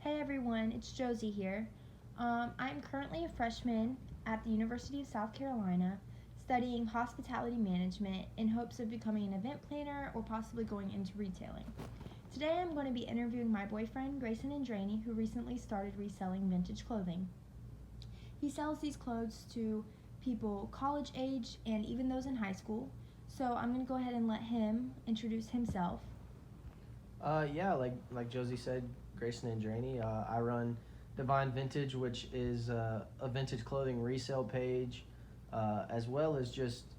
Hey everyone, it's Josie here. I'm currently a freshman at the University of South Carolina studying hospitality management in hopes of becoming an event planner or possibly going into retailing. Today I'm going to be interviewing my boyfriend Grayson Andraney, who recently started reselling vintage clothing. He sells these clothes to people college age and even those in high school. So I'm going to go ahead and let him introduce himself. Yeah, like Josie said, Grayson Andraney. I run Divine Vintage, which is a vintage clothing resale page, as well as just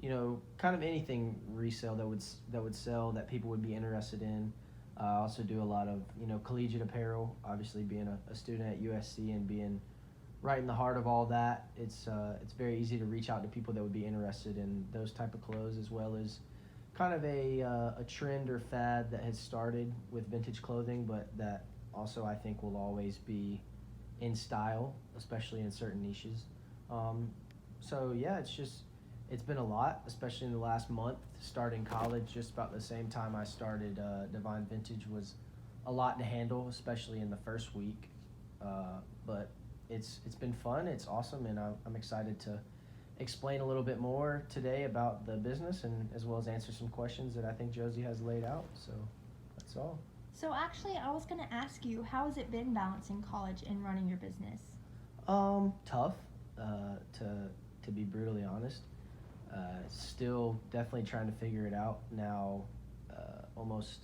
kind of anything resale that would sell that people would be interested in. I also do a lot of collegiate apparel. Obviously, being a student at USC and being right in the heart of all that, it's very easy to reach out to people that would be interested in those type of clothes, as well as kind of a trend or fad that has started with vintage clothing, but that also I think will always be in style, especially in certain niches. Um, so yeah, it's been a lot, especially in the last month. Starting college, just about the same time I started Divine Vintage, was a lot to handle, especially in the first week. But it's been fun. It's awesome, and I'm excited to explain a little bit more today about the business and as well as answer some questions that I think Josie has laid out. So that's all. So actually, I was going to ask you, how has it been balancing college and running your business? Tough, to be brutally honest. Still definitely trying to figure it out now. Almost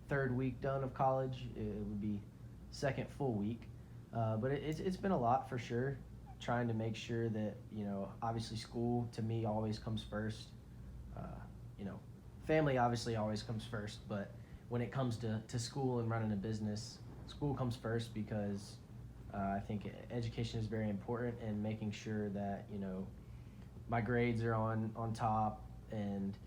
third week done of college. It would be second full week, but it's been a lot for sure. Trying to make sure that obviously school to me always comes first. Uh, you know, family obviously always comes first, but when it comes to school and running a business, school comes first because I think education is very important, and making sure that my grades are on top, and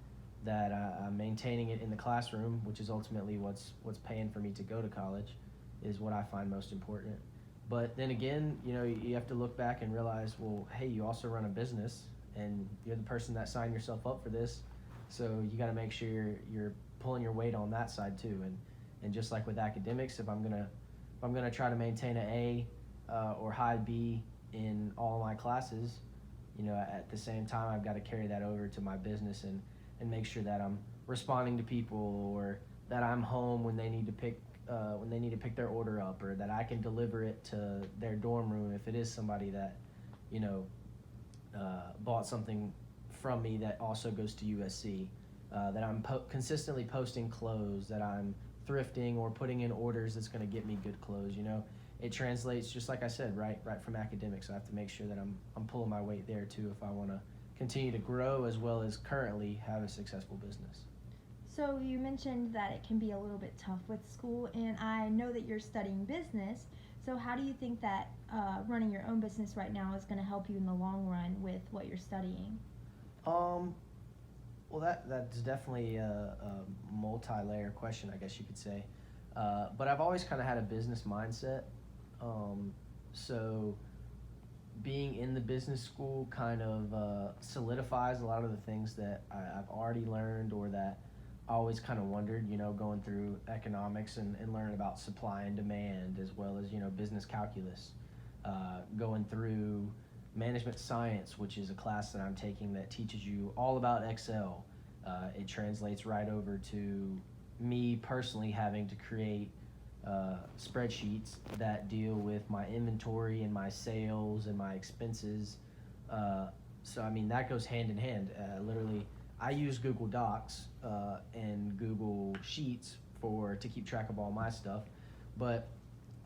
that I'm maintaining it in the classroom, which is ultimately what's paying for me to go to college, is what I find most important. But then again, you have to look back and realize, well, hey, you also run a business, and you're the person that signed yourself up for this, so you got to make sure you're pulling your weight on that side too. And just like with academics, if I'm gonna try to maintain an A or high B in all my classes, at the same time I've got to carry that over to my business, and make sure that I'm responding to people, or that I'm home when they need to pick their order up, or that I can deliver it to their dorm room if it is somebody that you know bought something from me that also goes to USC. That I'm consistently posting clothes, that I'm thrifting or putting in orders that's going to get me good clothes. It translates, just like I said, right from academics. I have to make sure that I'm pulling my weight there too if I want to continue to grow as well as currently have a successful business. So you mentioned that it can be a little bit tough with school, and I know that you're studying business. So how do you think that running your own business right now is going to help you in the long run with what you're studying? Um, well, that's definitely a multi-layer question, I guess you could say. But I've always kind of had a business mindset. So being in the business school kind of solidifies a lot of the things that I've already learned, or that I always kind of wondered, going through economics and learning about supply and demand, as well as, business calculus, going through management science, which is a class that I'm taking that teaches you all about Excel. It translates right over to me personally having to create spreadsheets that deal with my inventory and my sales and my expenses. So I mean that goes hand in hand. Literally, I use Google Docs and Google Sheets to keep track of all my stuff, but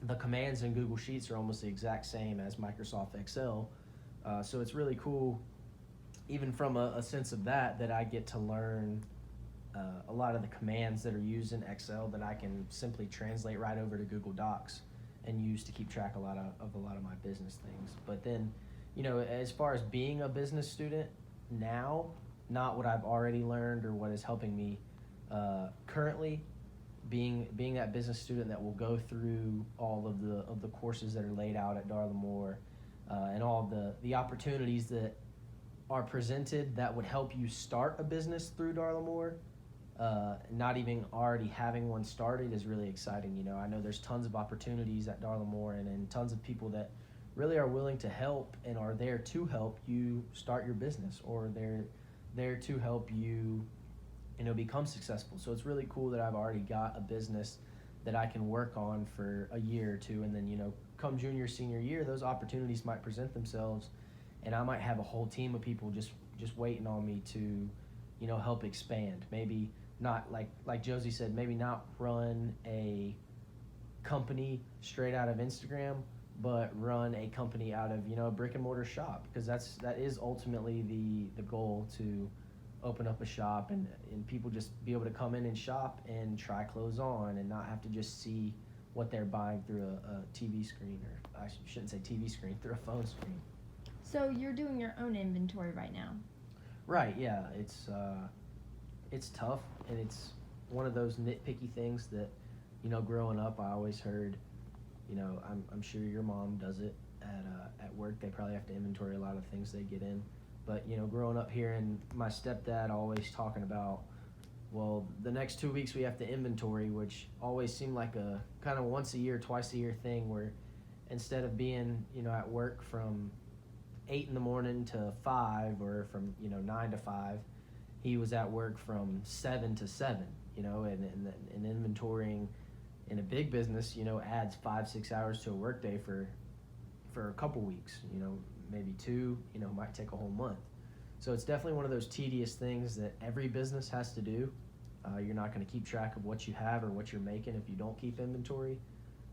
the commands in Google Sheets are almost the exact same as Microsoft Excel. So it's really cool, even from a sense of that I get to learn a lot of the commands that are used in Excel that I can simply translate right over to Google Docs and use to keep track of a lot of my business things. But then, as far as being a business student now, not what I've already learned or what is helping me currently, being that business student that will go through all of the courses that are laid out at Darla Moore, and all of the opportunities that are presented that would help you start a business through Darla Moore. not even already having one started is really exciting. You know, I know there's tons of opportunities at Darla Moore and tons of people that really are willing to help and are there to help you start your business, or they're there to help you, you know, become successful. So it's really cool that I've already got a business that I can work on for a year or two, and then, you know, come junior, senior year, those opportunities might present themselves, and I might have a whole team of people just waiting on me to, you know, help expand. Maybe not like Josie said, maybe not run a company straight out of Instagram, but run a company out of, you know, a brick and mortar shop, because that is ultimately the goal, to open up a shop and people just be able to come in and shop and try clothes on and not have to just see what they're buying through a TV screen, or I shouldn't say TV screen, through a phone screen. So you're doing your own inventory right now. Right, yeah, it's tough, and it's one of those nitpicky things that, you know, growing up I always heard, you know, I'm sure your mom does it at work. They probably have to inventory a lot of things they get in. But, you know, growing up here, and my stepdad always talking about, well, the next 2 weeks we have to inventory, which always seemed like a kind of once a year, twice a year thing, where instead of being, you know, at work from 8 in the morning to 5, or from, you know, 9 to 5, he was at work from 7 to 7, you know, and inventorying in a big business, you know, adds 5-6 hours to a workday for a couple weeks, you know, maybe 2, you know, might take a whole month. So it's definitely one of those tedious things that every business has to do. You're not going to keep track of what you have or what you're making if you don't keep inventory.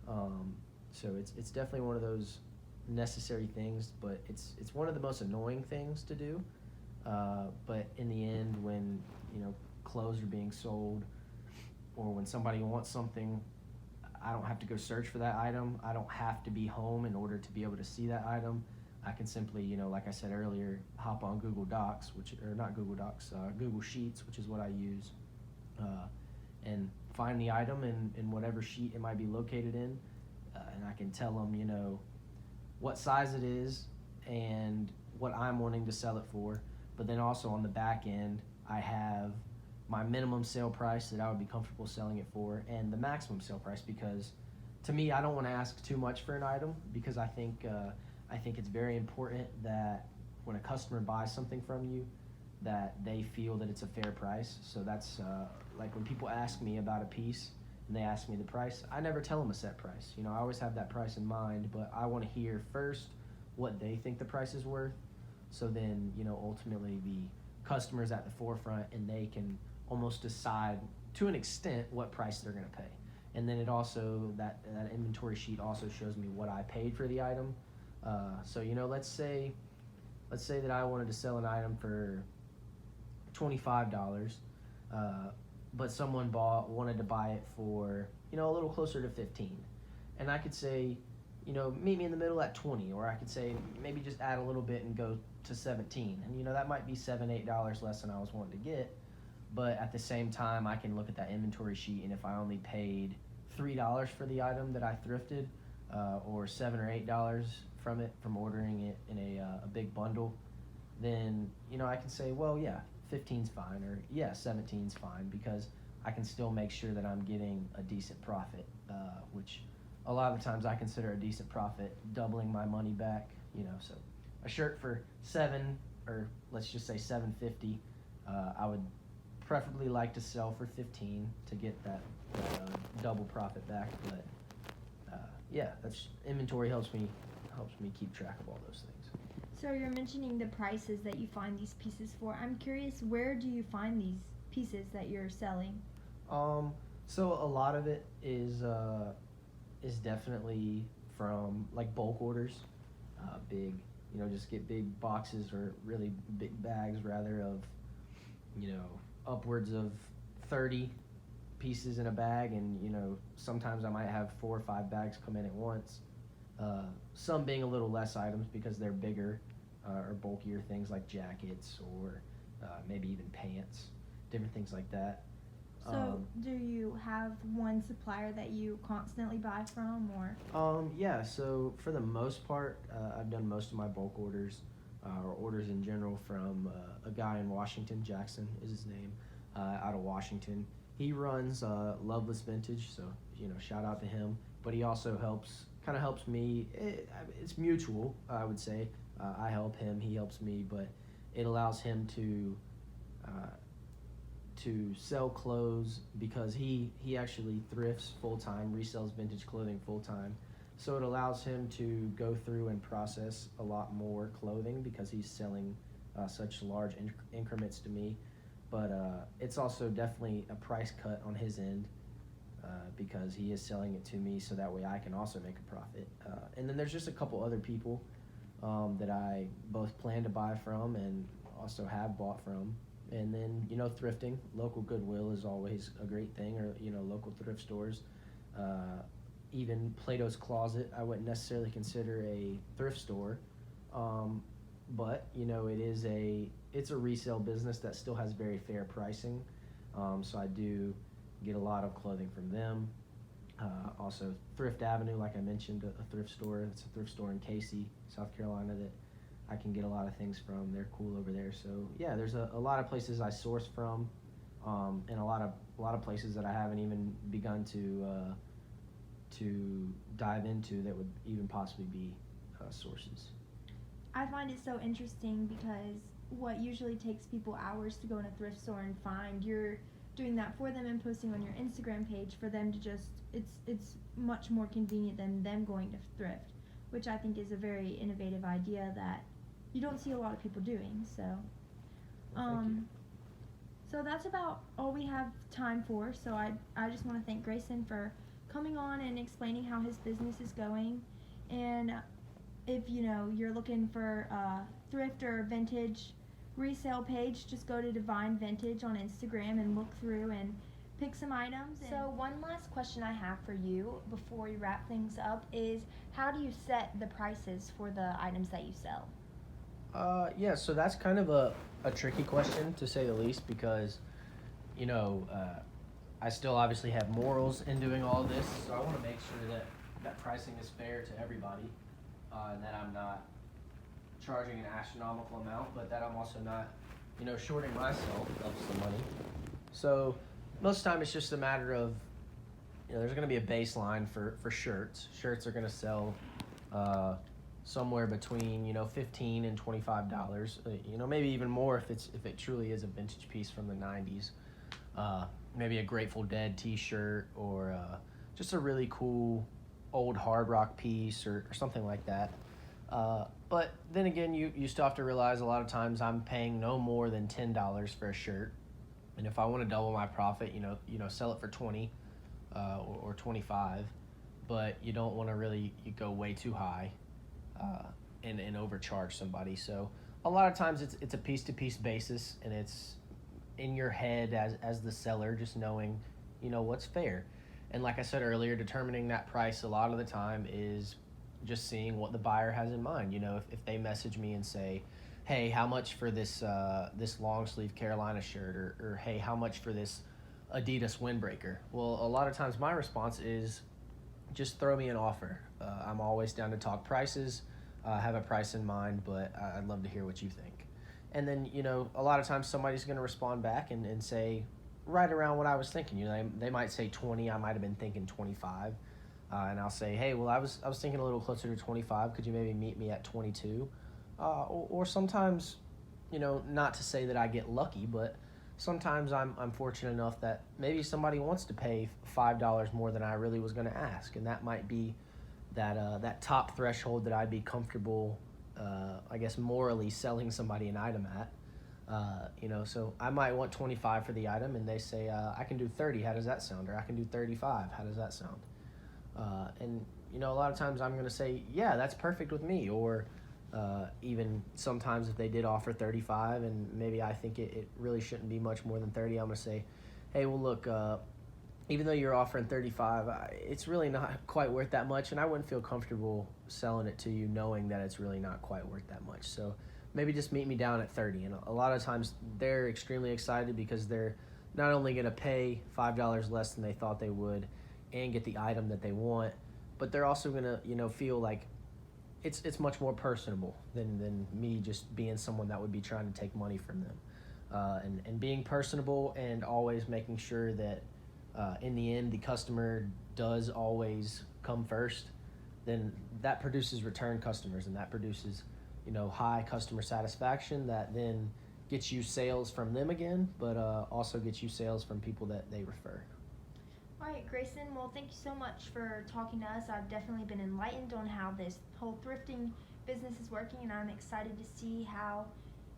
So it's definitely one of those necessary things, but it's one of the most annoying things to do. But in the end, when, you know, clothes are being sold, or when somebody wants something, I don't have to go search for that item. I don't have to be home in order to be able to see that item. I can simply, you know, like I said earlier, hop on Google Docs, Google Sheets, which is what I use, and find the item in whatever sheet it might be located in, and I can tell them, you know, what size it is and what I'm wanting to sell it for. But then also on the back end, I have my minimum sale price that I would be comfortable selling it for, and the maximum sale price, because to me, I don't want to ask too much for an item, because I think it's very important that when a customer buys something from you, that they feel that it's a fair price. So that's like when people ask me about a piece and they ask me the price, I never tell them a set price. You know, I always have that price in mind, but I want to hear first what they think the price is worth. So then, you know, ultimately the customer's at the forefront, and they can almost decide to an extent what price they're going to pay. And then it also, that inventory sheet also shows me what I paid for the item. So, you know, let's say that I wanted to sell an item for $25, but someone wanted to buy it for, you know, a little closer to 15. And I could say, you know, meet me in the middle at 20, or I could say maybe just add a little bit and go to 17. And, you know, that might be $7-8 less than I was wanting to get. But at the same time, I can look at that inventory sheet, and if I only paid $3 for the item that I thrifted, or $7 or $8 from ordering it in a big bundle, then, you know, I can say, well, yeah, 15's fine, or yeah, 17's fine, because I can still make sure that I'm getting a decent profit, which a lot of the times I consider a decent profit doubling my money back. You know, so a shirt for $7, or let's just say $7.50, I would preferably like to sell for 15 to get that double profit back. But yeah, that's inventory helps me keep track of all those things. So you're mentioning the prices that you find these pieces for. I'm curious, where do you find these pieces that you're selling? So a lot of it is definitely from like bulk orders, big, you know, just get big boxes, or really big bags rather, of, you know, upwards of 30 pieces in a bag, and, you know, sometimes I might have 4 or 5 bags come in at once. Some being a little less items because they're bigger, or bulkier things like jackets, or maybe even pants, different things like that. So do you have one supplier that you constantly buy from, or? Yeah, so for the most part, I've done most of my bulk orders, or orders in general, from a guy in Washington. Jackson is his name. out of Washington. He runs Loveless Vintage, so shout out to him. But he also kind of helps me. It's mutual, I would say. I help him, he helps me, but it allows him to sell clothes because he actually thrifts full time, resells vintage clothing full time. So it allows him to go through and process a lot more clothing because he's selling such large increments to me. But it's also definitely a price cut on his end because he is selling it to me so that way I can also make a profit. And then there's just a couple other people that I both plan to buy from and also have bought from. And then, thrifting, local Goodwill is always a great thing, or, local thrift stores. Even Plato's Closet, I wouldn't necessarily consider a thrift store, but, it's a resale business that still has very fair pricing. So I do get a lot of clothing from them. Also, Thrift Avenue, like I mentioned, a thrift store. It's a thrift store in Casey, South Carolina, that I can get a lot of things from. They're cool over there. So yeah, there's a lot of places I source from, and a lot of places that I haven't even begun to dive into that would even possibly be sources. I find it so interesting because what usually takes people hours to go in a thrift store and find, you're doing that for them and posting on your Instagram page for them to just, it's much more convenient than them going to thrift, which I think is a very innovative idea that you don't see a lot of people doing. So Thank you. so that's about all we have time for. So I just want to thank Grayson for coming on and explaining how his business is going. And if you're looking for thrift or vintage resale page, just go to Divine Vintage on Instagram and look through and pick some items. So one last question I have for you before we wrap things up is, how do you set the prices for the items that you sell? Yeah, so that's kind of a tricky question, to say the least, because I still obviously have morals in doing all this, so I want to make sure that pricing is fair to everybody, and that I'm not charging an astronomical amount, but that I'm also not, shorting myself of some money. So most of the time it's just a matter of, there's going to be a baseline for shirts. Shirts are going to sell somewhere between $15 and $25. Maybe even more if it truly is a vintage piece from the 90s. Maybe a Grateful Dead T-shirt, or just a really cool old hard rock piece, or something like that. But then again, you still have to realize a lot of times I'm paying no more than $10 for a shirt, and if I want to double my profit, sell it for 20 or 25, but you don't want to really go way too high and overcharge somebody. So a lot of times it's a piece-to-piece basis, and it's in your head as the seller, just knowing what's fair. And like I said earlier, determining that price a lot of the time is just seeing what the buyer has in mind. If they message me and say, hey, how much for this long sleeve Carolina shirt, or hey, how much for this Adidas windbreaker? Well, a lot of times my response is, just throw me an offer. I'm always down to talk prices. I have a price in mind, but I'd love to hear what you think. And then, a lot of times somebody's going to respond back and say right around what I was thinking. They might say 20. I might have been thinking 25. And I'll say, hey, well, I was thinking a little closer to 25. Could you maybe meet me at 22? Or sometimes, not to say that I get lucky, but sometimes I'm fortunate enough that maybe somebody wants to pay $5 more than I really was going to ask. And that might be that top threshold that I'd be comfortable, I guess, morally selling somebody an item at. So I might want 25 for the item, and they say, I can do 30. How does that sound? Or I can do 35. How does that sound? And a lot of times I'm going to say, yeah, that's perfect with me. Or even sometimes if they did offer 35 and maybe I think it really shouldn't be much more than 30, I'm going to say, hey, well, look, even though you're offering 35, it's really not quite worth that much, and I wouldn't feel comfortable selling it to you knowing that it's really not quite worth that much. So maybe just meet me down at 30. And a lot of times they're extremely excited because they're not only going to pay $5 less than they thought they would and get the item that they want, but they're also going to, feel like it's much more personable than me just being someone that would be trying to take money from them. and being personable and always making sure that in the end the customer does always come first, then that produces return customers, and that produces, high customer satisfaction that then gets you sales from them again, but also gets you sales from people that they refer. All right, Grayson, well, thank you so much for talking to us. I've definitely been enlightened on how this whole thrifting business is working, and I'm excited to see how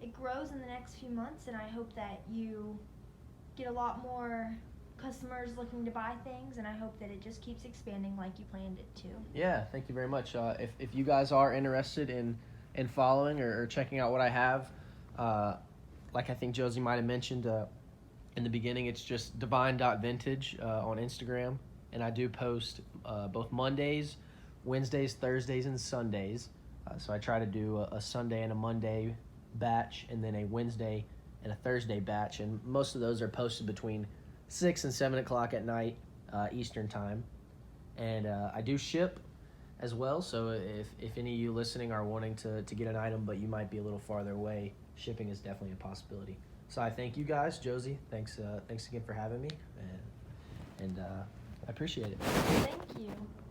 it grows in the next few months, and I hope that you get a lot more customers looking to buy things, and I hope that it just keeps expanding like you planned it to. Yeah, thank you very much. If you guys are interested in following or checking out what I have, like I think Josie might have mentioned in the beginning, it's just divine.vintage on Instagram, and I do post both Mondays, Wednesdays, Thursdays, and Sundays. So I try to do a Sunday and a Monday batch, and then a Wednesday and a Thursday batch, and most of those are posted between 6 and 7 o'clock at night Eastern time. And I do ship as well, so if any of you listening are wanting to get an item but you might be a little farther away, shipping is definitely a possibility. So I thank you guys. Josie, thanks again for having me, and I appreciate it. Thank you.